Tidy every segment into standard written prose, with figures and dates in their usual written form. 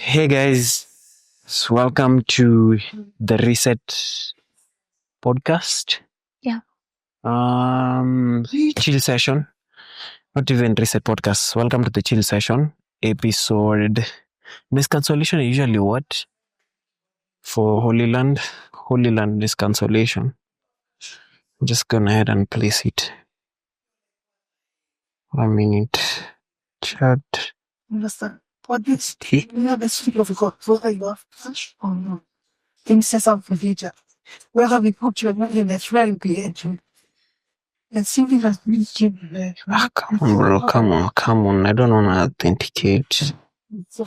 Hey guys, welcome to the Reset podcast. Yeah. Chill session. Not even Reset podcast. Welcome to the chill session episode. Miscancellation is usually what? For Holy Land. Holy Land miscancellation. I'm just gonna ahead and place it. 1 minute. Chat. Understand? What this you know the speak of God for I love oh no. Things set up for future. Where have we put your money that's very creative? And something has been given Come on, bro. Come on. I don't wanna authenticate. so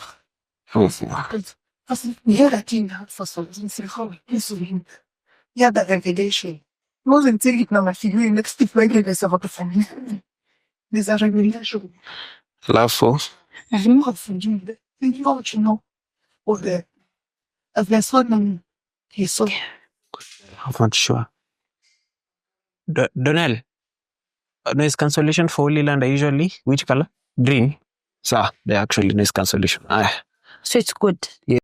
Oh, we had a thing for something so how this will yeah that revelation. Wasn't taking now my figure next to regulars about the family. There's a revelation. love for. I'm not for you. You know or the as the son he saw. I'm not sure. Donnell. Noise cancellation for Holy Land are usually which color? Green. So they're actually noise cancellation. So it's good. Yeah.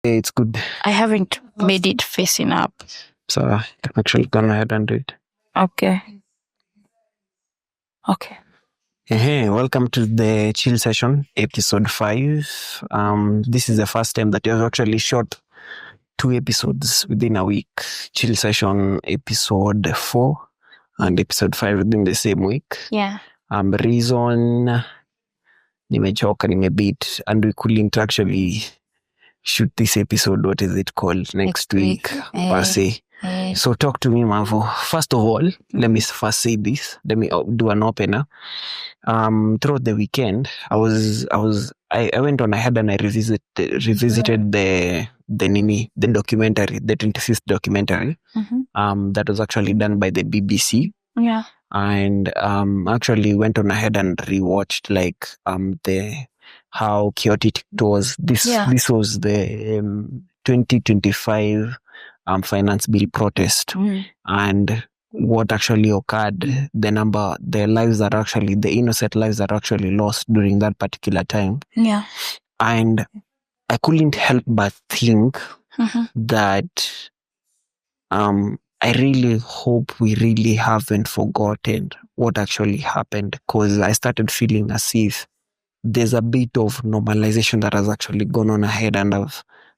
It's good. I haven't made it facing up. So I can actually go ahead and do it. Okay. Okay. Hey, welcome to the chill session, episode 5. This is the first time that you've actually shot 2 episodes within a week. Chill session episode 4 and episode 5 within the same week. Yeah. Reason nimechoka, nimebeat, and we couldn't actually shoot this episode. What is it called? Next week per se. So talk to me, Mavo. First of all, let me first say this. Let me do an opener. Throughout the weekend, I went on ahead and I revisited the documentary, the 25th documentary. That was actually done by the BBC. Yeah. And actually went on ahead and rewatched like how chaotic it was. This was the 2025 finance bill protest, and what actually occurred, the innocent lives that actually lost during that particular time. Yeah. And I couldn't help but think that I really hope we really haven't forgotten what actually happened, because I started feeling as if there's a bit of normalization that has actually gone on ahead and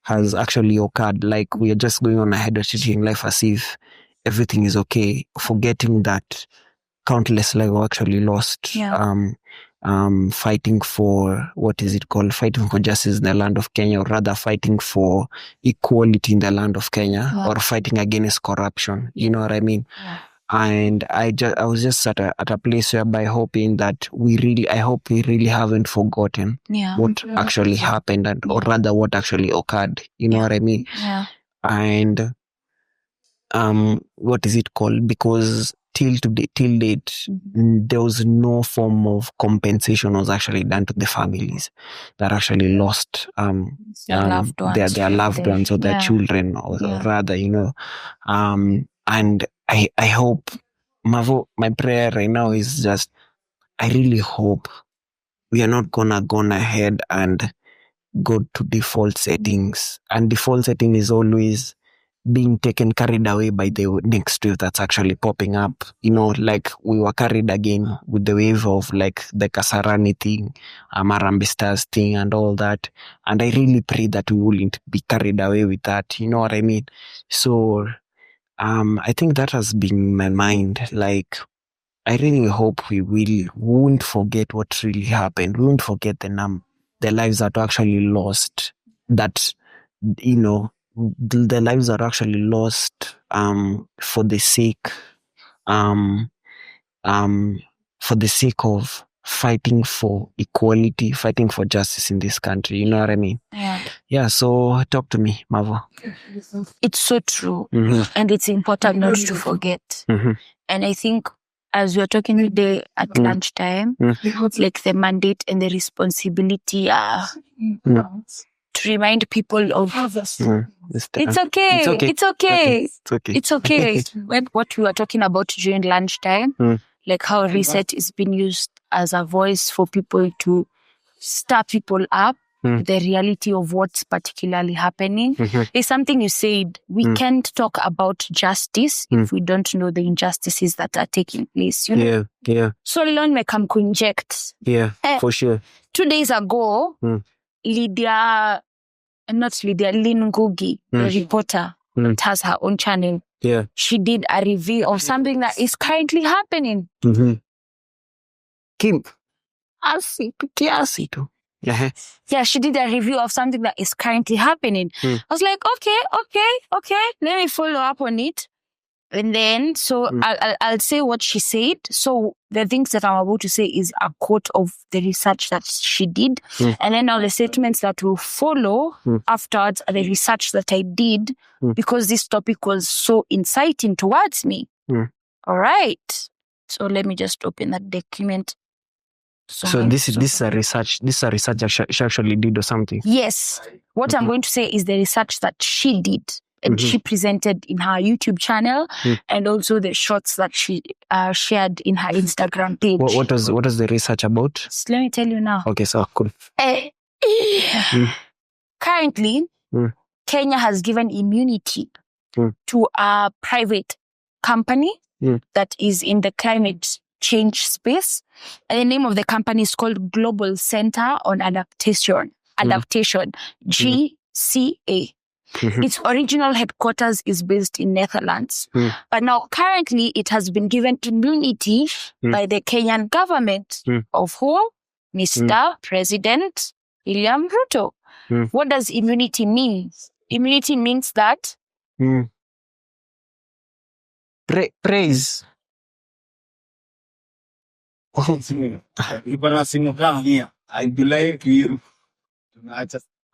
has actually occurred. Like we are just going on ahead of treating life as if everything is okay, forgetting that countless lives were actually lost. Fighting for fighting for justice in the land of Kenya, or rather fighting for equality in the land of Kenya, or fighting against corruption. You know what I mean? Yeah. And I was just at a place whereby hoping that I hope we really haven't forgotten what actually happened, or rather what actually occurred. You know what I mean? Yeah. And because till date, there was no form of compensation was actually done to the families that actually lost Their loved ones. their loved ones or their children, or rather, and I hope, Mavo, my prayer right now is just, I really hope we are not gonna go ahead and go to default settings. And default setting is always being carried away by the next wave that's actually popping up. Like we were carried again with the wave of like the Kasarani thing, Harambee Stars thing and all that. And I really pray that we wouldn't be carried away with that. You know what I mean? So I think that has been in my mind. Like, I really hope we won't forget what really happened. We won't forget the lives that were actually lost. That, the lives that are actually lost for the sake of fighting for equality, fighting for justice in this country. You know what I mean? Yeah, so talk to me, Mavo. It's so true. And it's important not to forget. And I think as we're talking today at lunchtime, like the mandate and the responsibility are to remind people of it's okay. It's okay. When what we were talking about during lunchtime, like how reset is being used as a voice for people to stir people up, the reality of what's particularly happening. There's something you said, we can't talk about justice if we don't know the injustices that are taking place. You know? Yeah. So Lon may come inject. Yeah, for sure. 2 days ago, Lynn Ngugi, the reporter, that has her own channel. Yeah. She did a review of something that is currently happening. Kim. Kiasi tu. Yeah, she did a review of something that is currently happening. I was like, okay, let me follow up on it. And then, I'll say what she said. So the things that I'm about to say is a quote of the research that she did. And then now the statements that will follow afterwards are the research that I did because this topic was so inciting towards me. All right. So let me just open that document. So this is a research. This is a research that she actually did or something. Yes. What I'm going to say is the research that she did. And she presented in her YouTube channel and also the shots that she shared in her Instagram page. What was the research about? Let me tell you now. Okay, so cool. Currently, Kenya has given immunity to a private company that is in the climate change space. And the name of the company is called Global Center on Adaptation, GCA. Its original headquarters is based in Netherlands. But now currently it has been given immunity by the Kenyan government of whom? Mr. President William Ruto. What does immunity mean? Immunity means that praise. I believe you.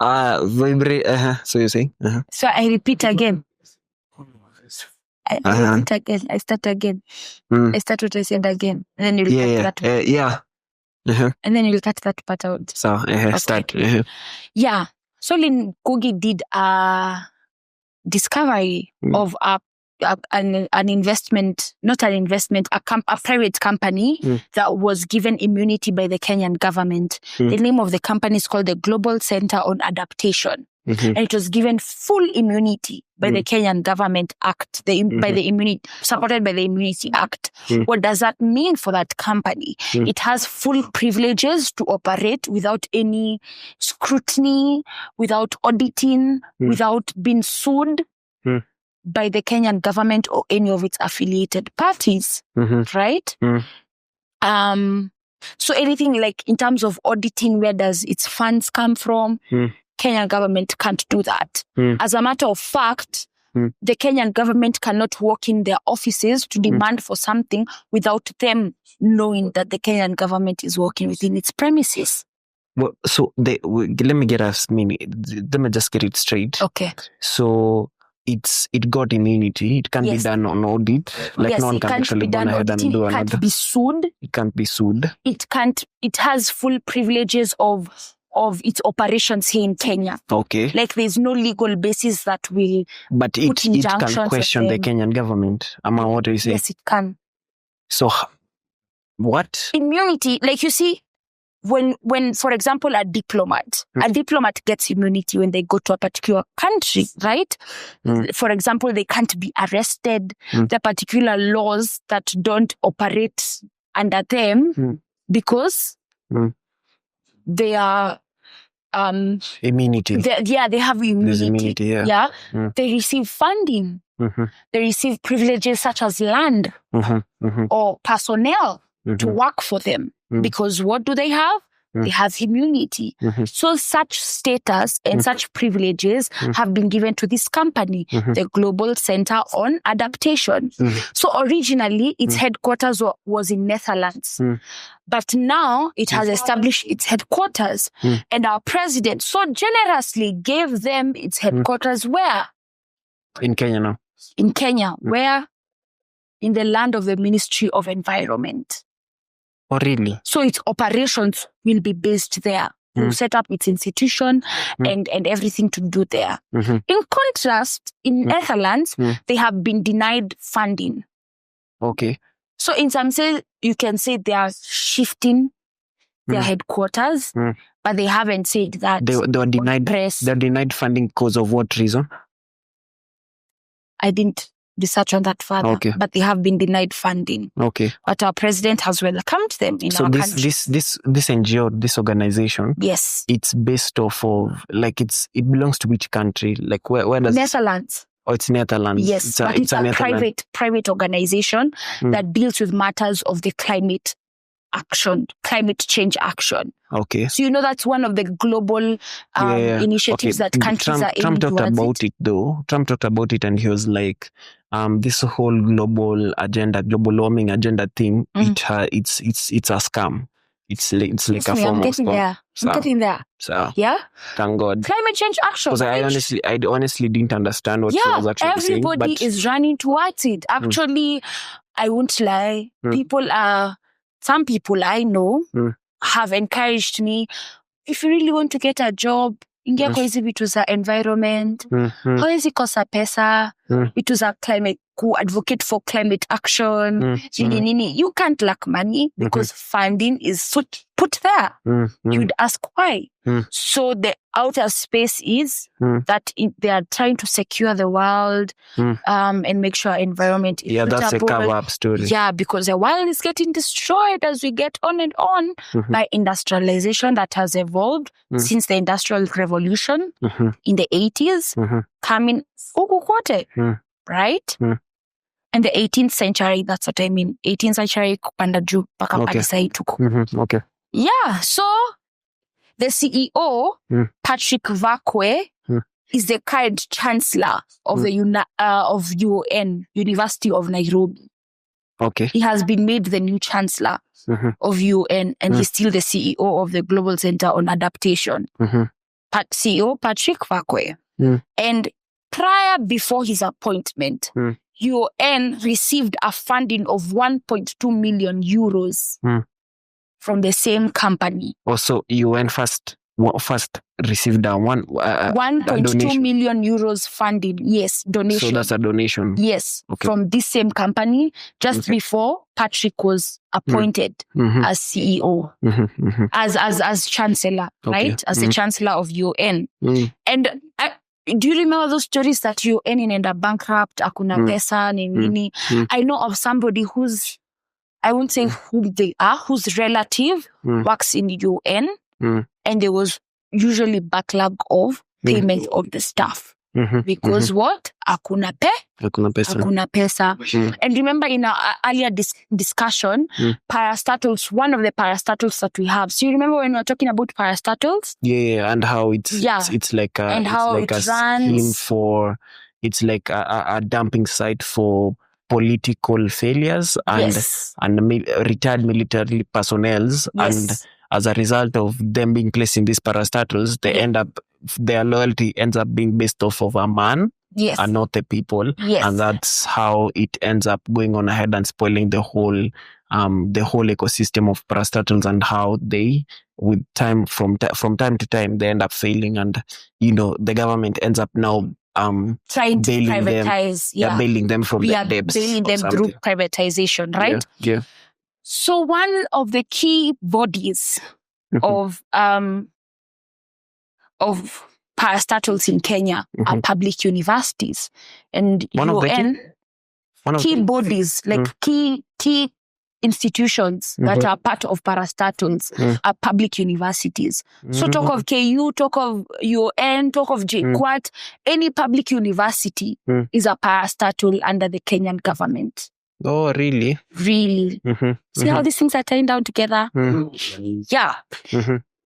Vibrate. So you say? So I repeat again. I repeat again. I start again. I start what I said again. And then you'll cut that. And then you'll cut that part out. So start. Yeah. So Lynn Ngugi did a discovery of an investment, not an investment, a private company that was given immunity by the Kenyan government. The name of the company is called the Global Center on Adaptation. And it was given full immunity by the Kenyan Government Act, supported by the Immunity Act. What does that mean for that company? It has full privileges to operate without any scrutiny, without auditing, without being sued by the Kenyan government or any of its affiliated parties, right? So anything like in terms of auditing, where does its funds come from? Kenyan government can't do that. As a matter of fact, the Kenyan government cannot walk in their offices to demand for something without them knowing that the Kenyan government is working within its premises. Well, so let me get us let me just get it straight. Okay. So it got immunity. It can't be done on audit. Like no one can actually go ahead and do another. It can't be sued. It can't be sued. It has full privileges of its operations here in Kenya. Okay. Like there's no legal basis that will But it can question the Kenyan government. What do you say? Yes, it can. So what? Immunity, like you see, when for example, a diplomat gets immunity when they go to a particular country, right? For example, they can't be arrested. There are particular laws that don't operate under them because they are immunity. They have immunity. There's immunity, yeah. They receive funding. They receive privileges such as land or personnel to work for them. Because what do they have? They have immunity. So such status and such privileges have been given to this company, the Global Center on Adaptation. So originally, its headquarters was in Netherlands. But now it has established its headquarters. And our president so generously gave them its headquarters where? In Kenya now. In Kenya. Where? in the land of the Ministry of Environment. Oh, really? So its operations will be based there. To set up its institution and everything to do there. In contrast, in Netherlands, they have been denied funding. Okay. So in some sense, you can say they are shifting their headquarters, but they haven't said that. They were denied. They're denied funding because of what reason? I didn't research on that further, but they have been denied funding. Okay. But our president has welcomed them in our country. So this NGO, this organization, yes, it's based off of, like, it belongs to which country? Like, where does Netherlands? Oh, it's Netherlands. Yes, it's a private organization that deals with matters of the climate change action. Okay. So that's one of the global initiatives that countries are aiming Trump talked towards about it though. Trump talked about it and he was like, this whole global warming agenda thing, it's a scam. It's like a form of scam. I'm getting there. So yeah. Thank God. Climate change action. Because I honestly didn't understand what he was actually saying. Everybody is running towards it. Actually, I won't lie. Some people I know have encouraged me, if you really want to get a job, ingia kwa hizi vitu za environment, hawezi kosa pesa, vitu za climate, advocate for climate action, you can't lack money because funding is put there. You'd ask why. So the outer space is that they are trying to secure the world and make sure our environment is that's a cover-up story. Yeah, because the world is getting destroyed as we get on and on by industrialization that has evolved since the Industrial Revolution in the 80s, coming huku kote, right? And the 18th century, that's what I mean. 18th century kupanda juu mpaka pale sahi tuko. Okay. Yeah, so the CEO, Patrick Vakwe, is the current chancellor of the of UN, University of Nairobi. Okay. He has been made the new chancellor of UN, and he's still the CEO of the Global Center on Adaptation. CEO Patrick Vakwe. And before his appointment, UN received a funding of 1.2 million euros from the same company. Also, UN first received a 1.2 million euros funding. Yes, donation. So that's a donation. Yes, from this same company just before Patrick was appointed as CEO, as chancellor, right? As the chancellor of UN. And do you remember those stories that UN inaenda bankrupt, hakuna pesa, nini? I know of somebody who's, I won't say who they are, whose relative works in UN, and there was usually backlog of payment of the staff. Because what? Hakuna pesa. And remember in our earlier discussion, parastatals, one of the parastatals that we have. So you remember when we were talking about parastatals? Yeah, and how it's like a, and how it scheme for, it's like a dumping site for political failures and retired military personnel, and as a result of them being placed in these parastatals, they end up, their loyalty ends up being based off of a man and not the people, and that's how it ends up going on ahead and spoiling the whole ecosystem of parastatals, and how they, with time from time to time, they end up failing, and the government ends up now trying to privatize, bailing them from their debts, bailing them through privatization, right? Yeah. So one of the key bodies of parastatals in Kenya are public universities, and key bodies, like key institutions that are part of parastatals are public universities. So talk of KU, talk of UN, talk of JKUAT, any public university is a parastatal under the Kenyan government. Oh, really? Really. See how these things are tying down together? Yeah.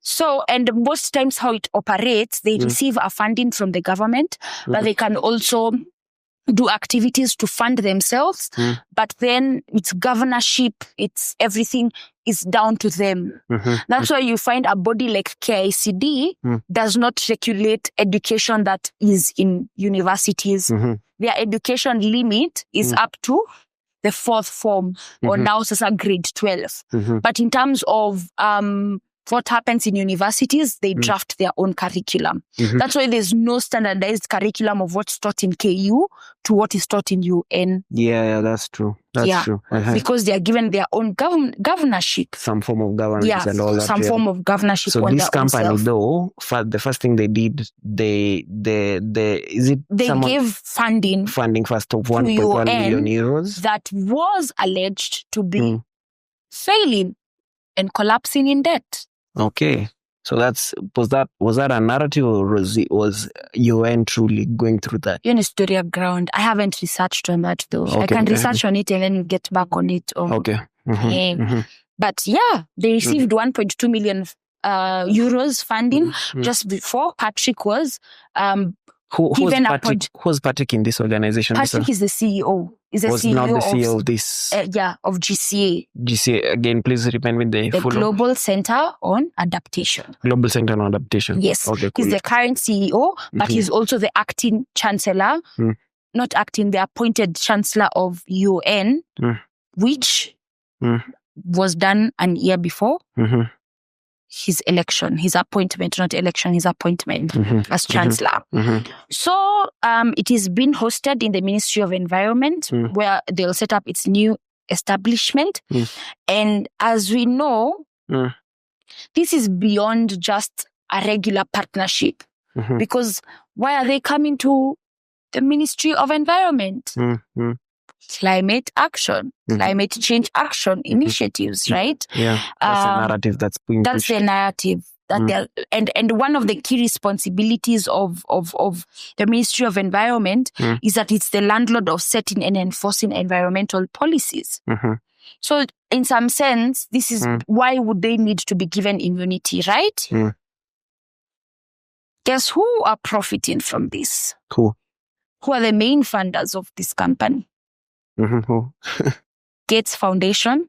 So, and most times how it operates, they receive a funding from the government, but they can also do activities to fund themselves. But then it's governorship, it's everything is down to them. That's why you find a body like KICD does not regulate education that is in universities. Their education limit is up to the fourth form, or now sasa grade 12. But in terms of what happens in universities, they draft their own curriculum. That's why there's no standardized curriculum of what's taught in KU to what is taught in UN. Yeah, that's true. That's true. Because they are given their own governorship. Some form of governance and all that. Some form of governorship. So on this their company, own self. though, the first thing they did, they gave funding first of 1.1 million euros that was alleged to be failing and collapsing in debt. Okay, so was that a narrative, or was UN truly going through that? You're in story ground. I haven't researched on that though. Okay. I can research on it and then get back on it. Okay. But yeah, they received 1.2 million euros funding just before Patrick was given a point. Who's Patrick in this organization? Patrick is the CEO. Was not the CEO of this. Of GCA. GCA, again, please remind me the full Global Center on Adaptation. Global Center on Adaptation. Yes. Okay, cool. He's the current CEO, but he's also the acting chancellor. Not acting, the appointed chancellor of UN, which was done an year before his election, his appointment, not election, his appointment as chancellor. So it is being hosted in the Ministry of Environment, where they'll set up its new establishment. And as we know, this is beyond just a regular partnership. Because why are they coming to the Ministry of Environment? Climate action, climate change action initiatives, right? Yeah, that's the narrative that's being pushed. That's the narrative that they're, and one of the key responsibilities of the Ministry of Environment is that it's the landlord of setting and enforcing environmental policies. So in some sense, this is why would they need to be given immunity, right? Guess who are profiting from this? Who are the main funders of this company? Gates Foundation.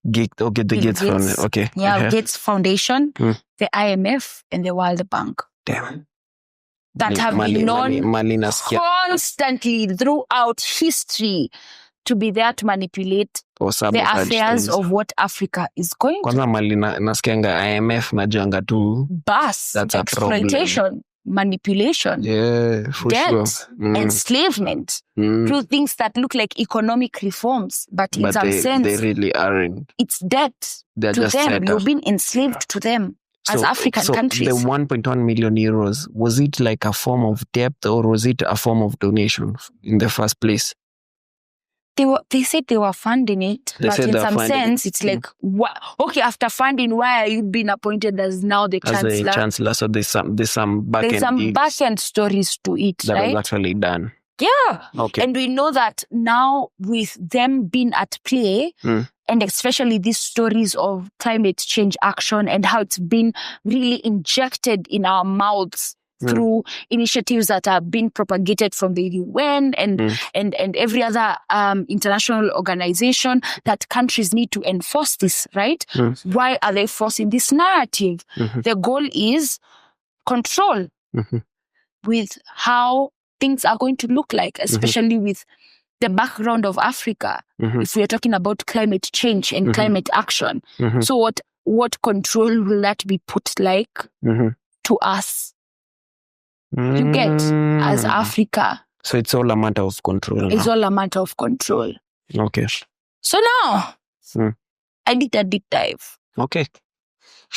The Gates Foundation. Okay. Yeah, Gates Foundation, the IMF, and the World Bank. Damn. That have been known constantly throughout history to be there to manipulate the affairs of what Africa is going to. Kwanza mali nasikianga IMF najanga tu. Bus, that's exploitation, manipulation, debt, enslavement, through things that look like economic reforms, but in some sense, they really aren't. It's debt They're to just them. You've been enslaved to them as African countries. The 1.1 million euros, was it like a form of debt, or was it a form of donation in the first place? They said they were funding it, but in some sense, it's like, okay, after funding, why are you being appointed as now the chancellor? As the chancellor, so there's some back-end stories to it, that right? was actually done. Yeah. Okay. And we know that now with them being at play, and especially these stories of climate change action and how it's been really injected in our mouths through initiatives that are being propagated from the UN and every other international organization, that countries need to enforce this, right? Why are they forcing this narrative? The goal is control with how things are going to look like, especially with the background of Africa, if we are talking about climate change and climate action. So what control will that be put like to us? You get, as Africa. So it's all a matter of control. It's all a matter of control. Okay. So now, I did a deep dive. Okay.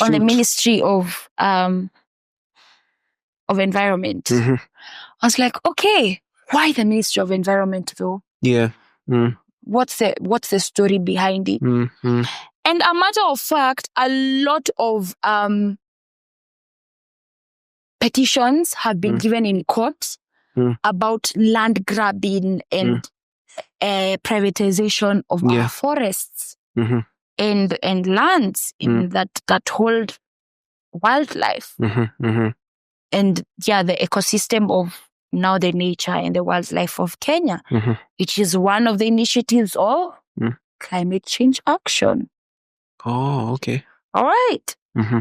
On the Ministry of Environment. I was like, okay, why the Ministry of Environment though? Yeah. What's the story behind it? And a matter of fact, a lot of petitions have been given in court about land grabbing and privatization of our forests and lands in that hold wildlife. And the ecosystem of now the nature and the wildlife of Kenya, which is one of the initiatives of climate change action. Oh, okay. All right.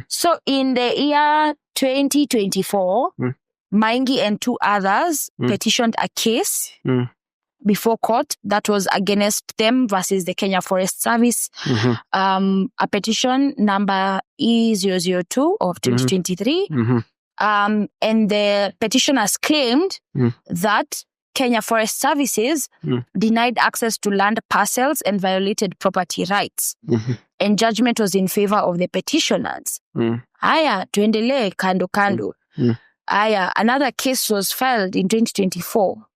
So in the year 2024, Maingi and two others petitioned a case before court that was against them versus the Kenya Forest Service. A petition number E002 of 2023. And the petitioners claimed that Kenya Forest Services denied access to land parcels and violated property rights. And judgment was in favor of the petitioners. Aya, tuendelee kando. Aya, another case was filed in 2024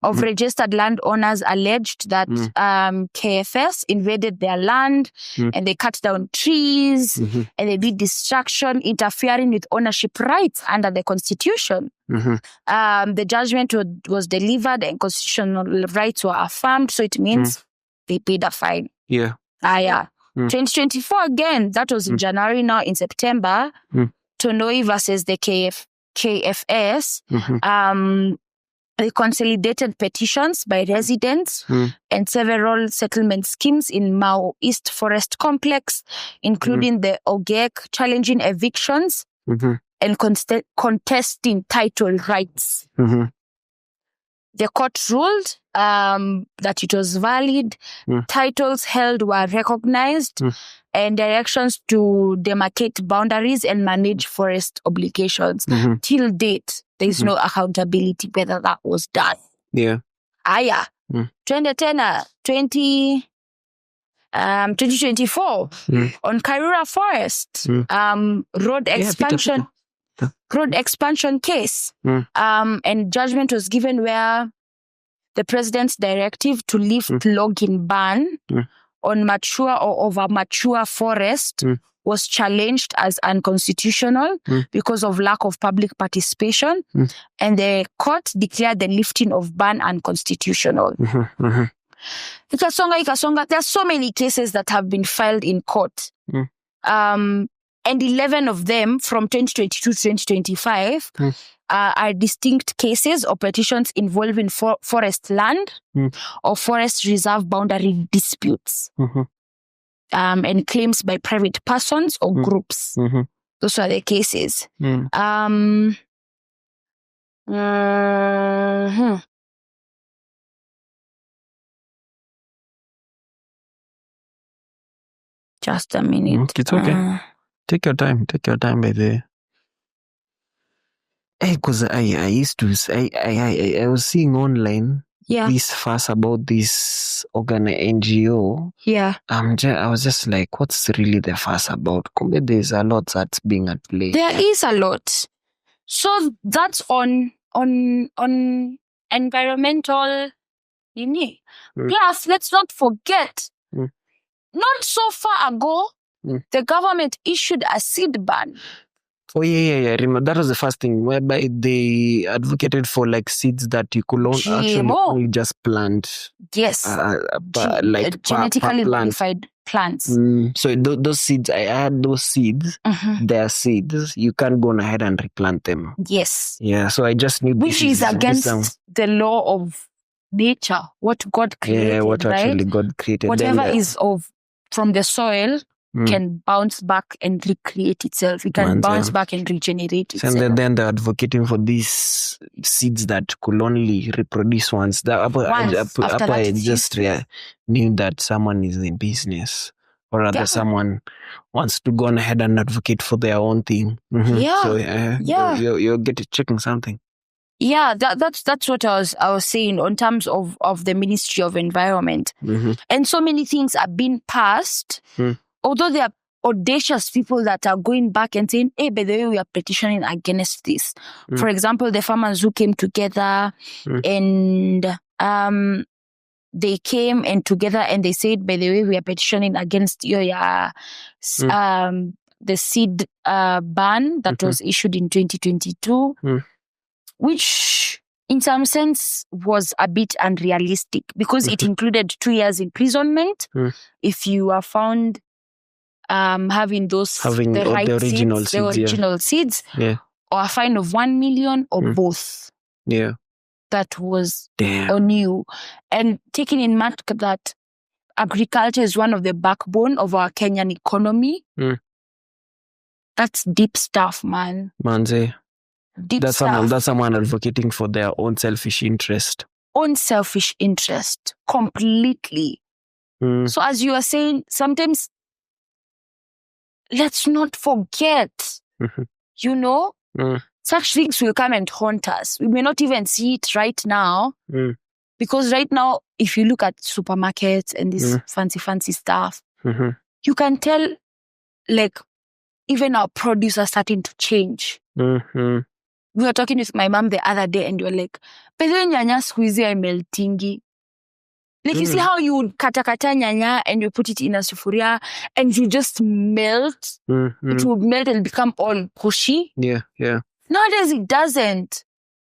of registered landowners alleged that KFS invaded their land and they cut down trees and they did destruction, interfering with ownership rights under the Constitution. The judgment was delivered and constitutional rights were affirmed, so it means they paid a fine. Yeah. 2024 again, that was in January. Now in September, Tonoi versus the KFS, they consolidated petitions by residents and several settlement schemes in Mau East Forest Complex, including the OGEC, challenging evictions and contesting title rights. The court ruled that it was valid, titles held were recognized, and directions to demarcate boundaries and manage forest obligations. Till date, there is no accountability whether that was done. Yeah. 2024 on Karura Forest, road expansion case, and judgment was given where the president's directive to lift logging ban on mature or over mature forest was challenged as unconstitutional because of lack of public participation, and the court declared the lifting of ban unconstitutional. Ikasonga, there are so many cases that have been filed in court. And 11 of them from 2022 to 2025 are distinct cases or petitions involving forest land or forest reserve boundary disputes. And claims by private persons or groups. Those are the cases. Just a minute. It's okay. Take your time, by the way. Because I used to, I was seeing online this fuss about this NGO. Yeah. I was just like, what's really the fuss about? There's a lot that's being at play. There is a lot. So that's on environmental, Plus, let's not forget, not so far ago, the government issued a seed ban. Oh, yeah. Remember, that was the first thing whereby they advocated for like seeds that you could only just plant. Yes. Genetically modified plants. So those seeds, I had those seeds. They are seeds. You can't go on ahead and replant them. Yes. Yeah, so I just knew which is against the law of nature, what God created. Yeah, what actually God created. Whatever is from the soil can bounce back and recreate itself. It can bounce back and regenerate itself. And then they're advocating for these seeds that could only reproduce once. I just knew that someone is in business, or rather someone wants to go on ahead and advocate for their own thing. So you're checking something. Yeah, that's what I was saying on terms of the Ministry of Environment. And so many things are being passed. Although there are audacious people that are going back and saying, hey, by the way, we are petitioning against this. For example, the farmers who came together and they came and together and they said, by the way, we are petitioning against the seed ban that was issued in 2022, which in some sense was a bit unrealistic because it included 2 years imprisonment if you are found having the original seeds, or a fine of 1 million, or both. Yeah, that was on you. And taking in mind that agriculture is one of the backbone of our Kenyan economy. That's deep stuff, man. That's someone advocating for their own selfish interest. own selfish interest completely. So as you are saying, sometimes let's not forget, such things will come and haunt us. We may not even see it right now. Because right now, if you look at supermarkets and this fancy stuff, you can tell, like, even our produce are starting to change. We were talking with my mom the other day and you were like, "Pezo nyanya squeezy meltingi." Like, you see how you would kata nyanya and you put it in a sufuria and you just melt? It would melt and become all pushy. Yeah. Nowadays, it doesn't.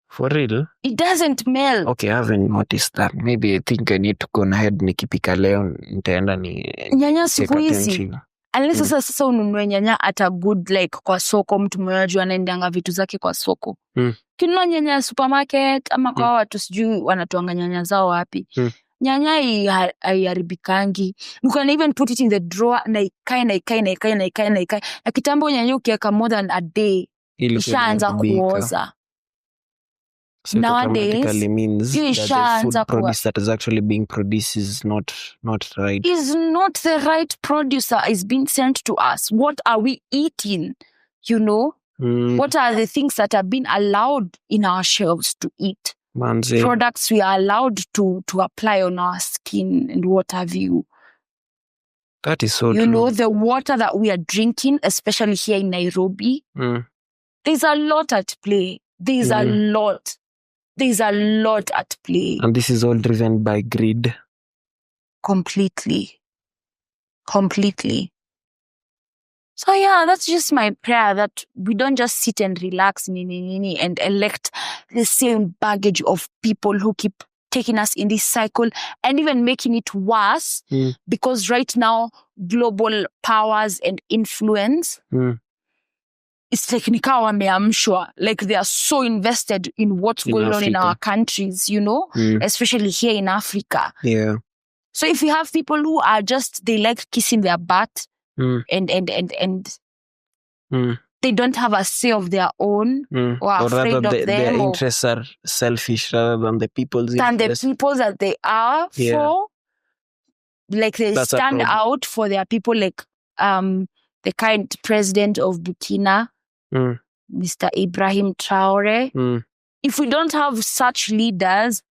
For real? It doesn't melt. Okay, I haven't noticed that. Maybe I think I need to go ahead nikipika leo nitaenda ni nyanya siku hizi. Unless sasa ununue nyanya at a good, like, kwa soko, mtu mmoja anaendanga vitu zake kwa soko. Kinunua nyanya supermarket ama kwa watu sijui wanatoanga nyanya zao wapi. Nyanya haiaribikangi. You can even put it in the drawer na ikae. Na kitambo nyanya ukiweka more than a day ishaanza kuoza. So nowadays, means that the food produce that is actually being produced is not right. Is not the right producer is being sent to us. What are we eating? What are the things that have been allowed in our shelves to eat? Manze. Products we are allowed to apply on our skin and what have you. That is so true. The water that we are drinking, especially here in Nairobi, there's a lot at play. There's a lot at play. And this is all driven by greed. Completely. So yeah, that's just my prayer, that we don't just sit and relax and elect the same baggage of people who keep taking us in this cycle and even making it worse. Because right now, global powers and influence, it's like nikawa wameamshwa. Like, they are so invested in what's going on in our countries, especially here in Africa. Yeah. So if you have people who are just, they like kissing their butt and they don't have a say of their own or are afraid of them. Their interests are selfish rather than the people's interests. The people that they are for. Like, they stand out for their people, like the current president of Burkina, Mr. Ibrahim Traore. If we don't have such leaders,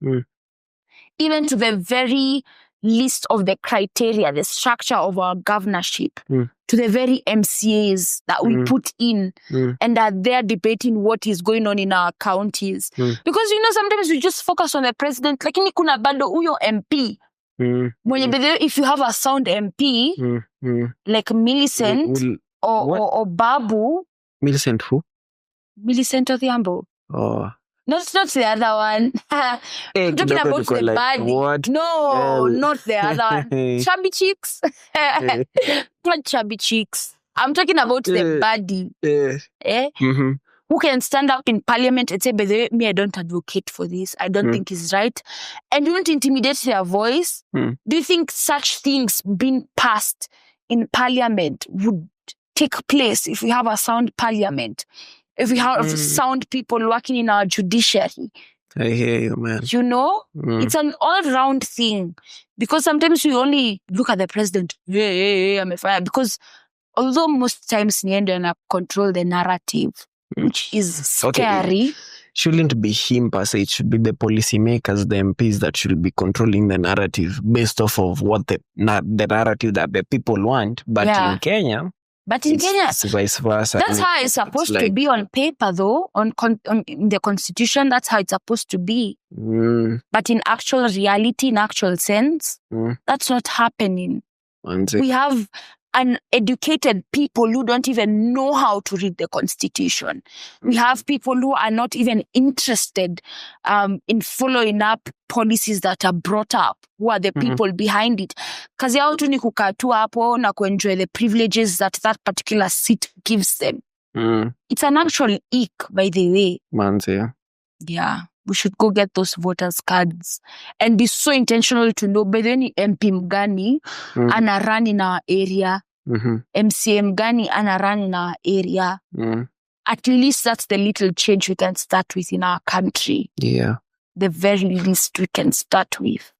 even to the very least of the criteria, the structure of our governorship, to the very MCAs that we put in and are there debating what is going on in our counties. Because, sometimes we just focus on the president, lakini kuna bado uyo MP. If you have a sound MP, like Millicent or Babu. Millicent who? Millicent Odhiambo. Oh. Not the other one. I'm talking about the body. What? No, not the other one. Chubby cheeks. Not chubby cheeks. I'm talking about the body. Who can stand up in parliament and say, by the way, me, I don't advocate for this. I don't think it's right. And you don't intimidate their voice. Do you think such things being passed in parliament would take place if we have a sound parliament? If we have sound people working in our judiciary? I hear you, man. It's an all-round thing. Because sometimes we only look at the president. I'm a fire. Because although most times niende and control the narrative, which is scary. Okay. Shouldn't be him per se. It should be the policymakers, the MPs that should be controlling the narrative based off of what the narrative that the people want. But in Kenya... it's vice versa. That's how it's supposed to be on paper, though. In the constitution, that's how it's supposed to be. But in actual reality, in actual sense, that's not happening. We have uneducated people who don't even know how to read the constitution. We have people who are not even interested in following up policies that are brought up, who are the people behind it. Kazi yao tu ni kukaa tu hapo na kuenjoy the privileges that particular seat gives them. It's an actual ick, by the way. Manze. Yeah. We should go get those voters cards and be so intentional to know by the way MP mgani ana run in our area, MCA mgani ana run in our area. At least that's the little change we can start with in our country. Yeah. the very least we can start with.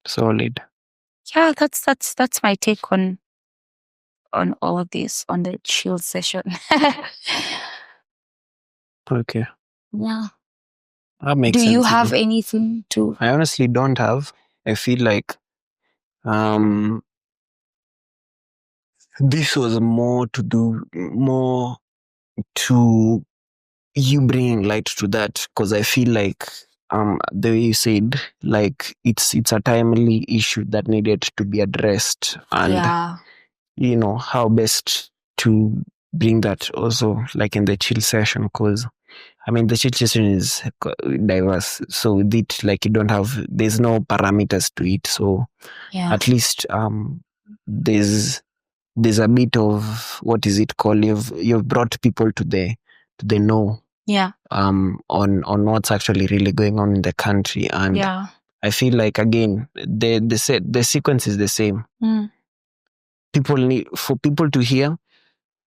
Solid. Yeah, that's my take on all of this, on the chill session. Okay. Yeah. That makes Do sense. you have anything to? I honestly don't have. I feel like this was more to you bringing light to that, because I feel like the way you said, like it's a timely issue that needed to be addressed, and Yeah. you know how best to bring that also like in the chill session, because I mean the chill session is diverse, so with it, like there's no parameters to it, so Yeah. at least there's a bit of, what is it called, you've brought people to the know Yeah. on what's actually really going on in the country, and Yeah. I feel like again the sequence is the same. People need for people to hear,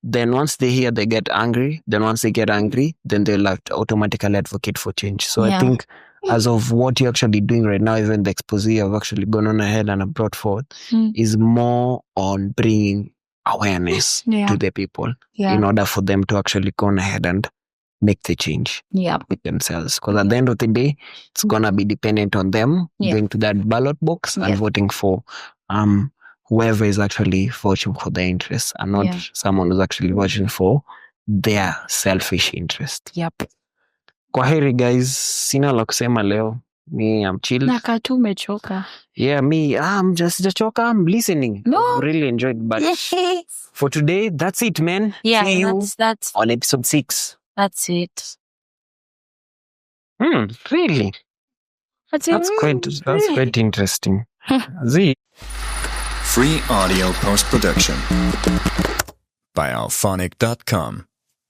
then once they hear they get angry, then once they get angry, then they'll automatically advocate for change. So I think as of what you're actually doing right now, even the expose I've actually gone on ahead and I've brought forth is more on bringing awareness to the people in order for them to actually go on ahead and make the change with themselves. Because at the end of the day, it's gonna be dependent on them going to that ballot box and voting for whoever is actually voting for their interests, and not someone who's actually voting for their selfish interest. Kwaheri guys, sina la kusema leo. Me, I'm chill. Naka tu umechoka. Yeah, me, I'm just choka. I'm listening. No. I've really enjoyed, but for today, that's it, man. Yeah, see you that's on episode 6. That's it. Really? That's quite interesting. Free audio post-production by alphonic.com.